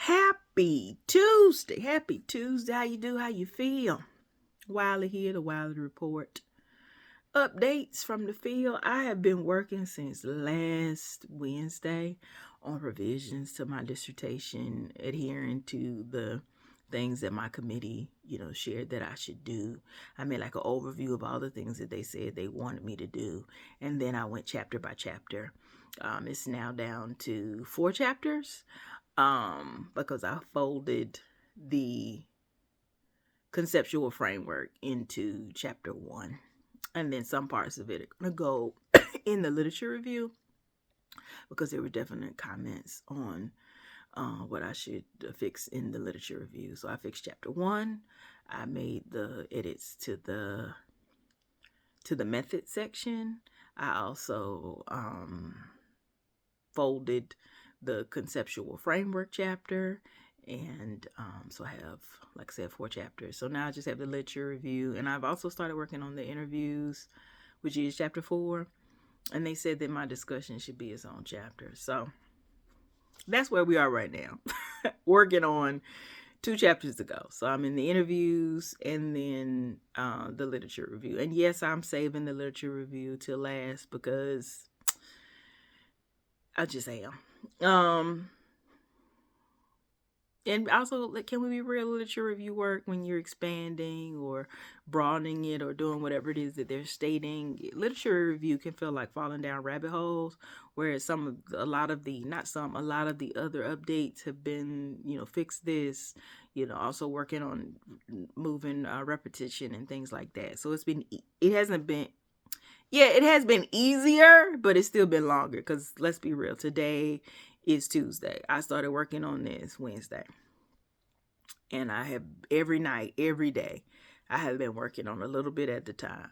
Happy Tuesday. Happy Tuesday. How you do? How you feel? Wiley here, the Wiley Report. Updates from the field. I have been working since last Wednesday on revisions to my dissertation, adhering to the things that my committee, shared that I should do. I made like an overview of all the things that they said they wanted me to do. And then I went chapter by chapter. It's now down to 4 chapters because I folded the conceptual framework into chapter 1. And then some parts of it are going to go in the literature review because there were definite comments on what I should fix in the literature review. So I fixed chapter 1. I made the edits to the method section. I also folded the conceptual framework chapter. And so I have, like I said, 4 chapters. So now I just have the literature review. And I've also started working on the interviews, which is chapter 4. And they said that my discussion should be its own chapter. So that's where we are right now. Working on 2 chapters to go. So I'm in the interviews and then the literature review. And yes, I'm saving the literature review till last because I just am. And also, can we be real? Literature review work when you're expanding or broadening it or doing whatever it is that they're stating. Literature review can feel like falling down rabbit holes, whereas a lot of the other updates have been, fix this, also working on moving repetition and things like that. So it has been easier, but it's still been longer because let's be real, today is Tuesday. I started working on this Wednesday. And I have every day, I have been working on a little bit at the time.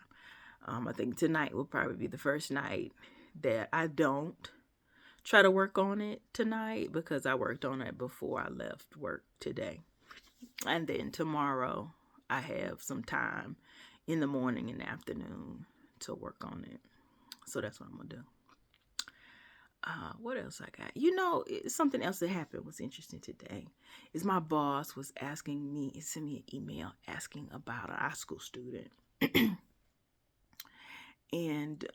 I think tonight will probably be the first night that I don't try to work on it tonight because I worked on it before I left work today. And then tomorrow I have some time in the morning and afternoon to work on it. So that's what I'm going to do. What else I got? Something else that happened was interesting today is my boss was asking me, sent me an email asking about a high school student. And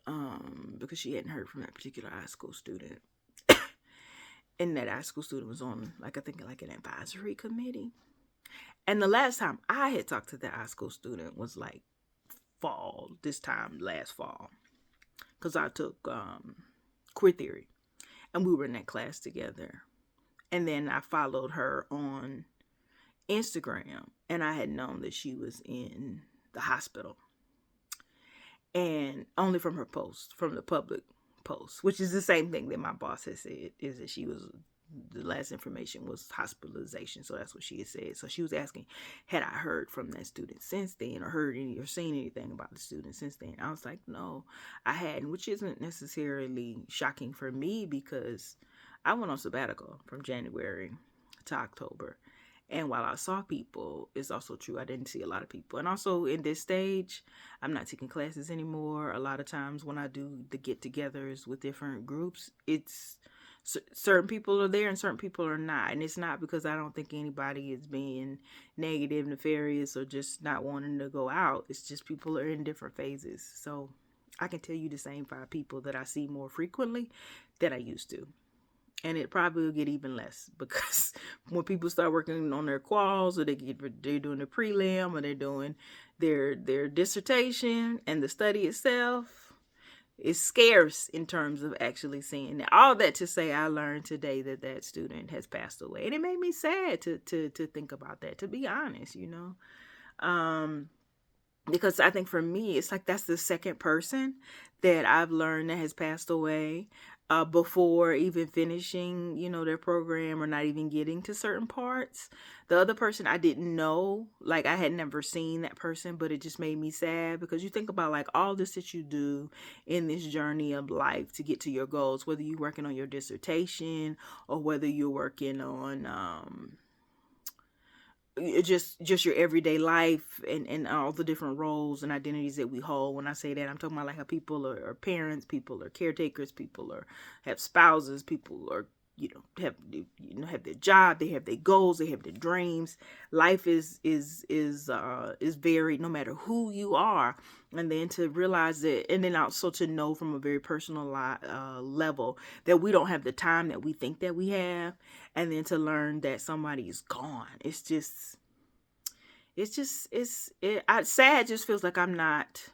because she hadn't heard from that particular high school student. And that high school student was on, an advisory committee. And the last time I had talked to that high school student was like last fall. Because I took queer theory. And we were in that class together. And then I followed her on Instagram. And I had known that she was in the hospital. And only from her post, from the public post, which is the same thing that my boss has said, is that the last information was hospitalization. So that's what she had said. So she was asking, had I heard from that student since then or seen anything about the student since then? I was like, no, I hadn't, which isn't necessarily shocking for me because I went on sabbatical from January to October. And while I saw people, it's also true I didn't see a lot of people. And also in this stage, I'm not taking classes anymore. A lot of times when I do the get-togethers with different groups, it's certain people are there and certain people are not. And it's not because I don't think anybody is being negative, nefarious, or just not wanting to go out. It's just people are in different phases. So I can tell you the same 5 people that I see more frequently than I used to. And it probably will get even less because when people start working on their quals or they're doing the prelim or they're doing their dissertation and the study itself is scarce in terms of actually seeing it. All that to say, I learned today that student has passed away. And it made me sad to think about that, to be honest, because I think for me, it's like that's the second person that I've learned that has passed away before even finishing, their program or not even getting to certain parts. The other person I didn't know, like I had never seen that person, but it just made me sad because you think about like all this that you do in this journey of life to get to your goals, whether you're working on your dissertation or whether you're working on just your everyday life and all the different roles and identities that we hold. When I say that, I'm talking about like how people are parents, people are caretakers, people are have spouses, people are have their job, they have their goals, they have their dreams. Life is varied no matter who you are. And then to realize that, and then also to know from a very personal level that we don't have the time that we think that we have, and then to learn that somebody is gone. Sad just feels like I'm not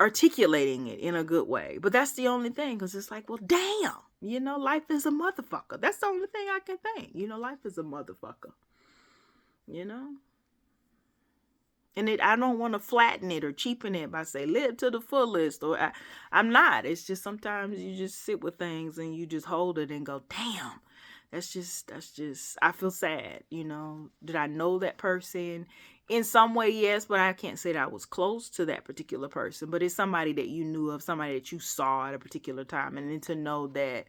articulating it in a good way. But that's the only thing, because it's like, well, damn, life is a motherfucker. That's the only thing I can think. Life is a motherfucker. And I don't want to flatten it or cheapen it by saying live to the fullest, or I'm not. It's just sometimes you just sit with things and you just hold it and go, damn, that's just, I feel sad. Did I know that person? In some way, yes, but I can't say that I was close to that particular person. But it's somebody that you knew of, somebody that you saw at a particular time. And then to know that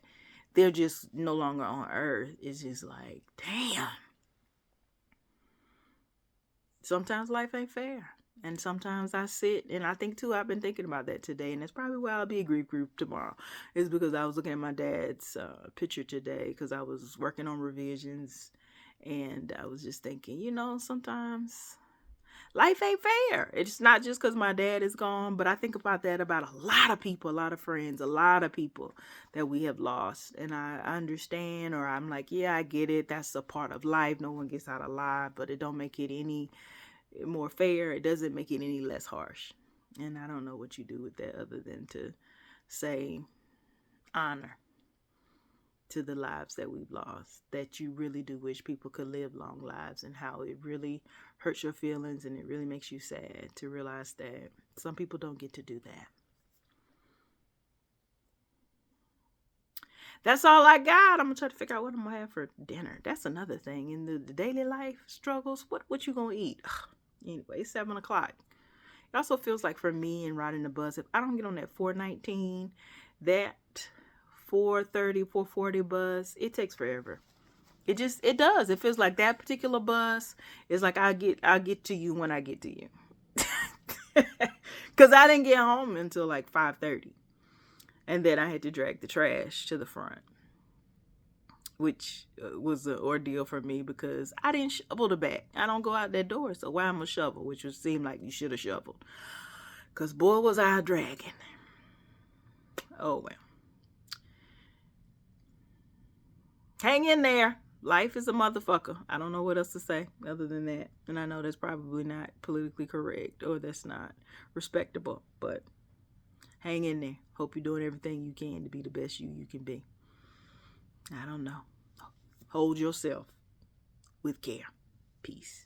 they're just no longer on earth is just like, damn. Sometimes life ain't fair. And sometimes I sit and I think too, I've been thinking about that today. And that's probably why I'll be a grief group tomorrow. Is because I was looking at my dad's picture today because I was working on revisions. And I was just thinking, sometimes life ain't fair. It's not just because my dad is gone, but I think about that about a lot of people, a lot of friends, a lot of people that we have lost. And I understand, or I'm like, yeah, I get it. That's a part of life. No one gets out alive, but it don't make it any more fair. It doesn't make it any less harsh. And I don't know what you do with that other than to say honor to the lives that we've lost, that you really do wish people could live long lives, and how it really hurts your feelings and it really makes you sad to realize that some people don't get to do that. That's all I got. I'm gonna try to figure out what I'm gonna have for dinner. That's another thing in the daily life struggles. What you gonna eat? Anyway, it's 7:00. It also feels like for me and riding the bus, if I don't get on that 419, that 4:30, 4:40 bus, it takes forever. It does. It feels like that particular bus is like I'll get to you when I get to you. Cause I didn't get home until like 5:30. And then I had to drag the trash to the front, which was an ordeal for me because I didn't shovel the back. I don't go out that door, so why am I shovel? Which would seem like you should have shoveled. Cause boy, was I dragging. Oh well. Hang in there. Life is a motherfucker. I don't know what else to say other than that. And I know that's probably not politically correct, or that's not respectable, but hang in there. Hope you're doing everything you can to be the best you can be. I don't know. Hold yourself with care. Peace.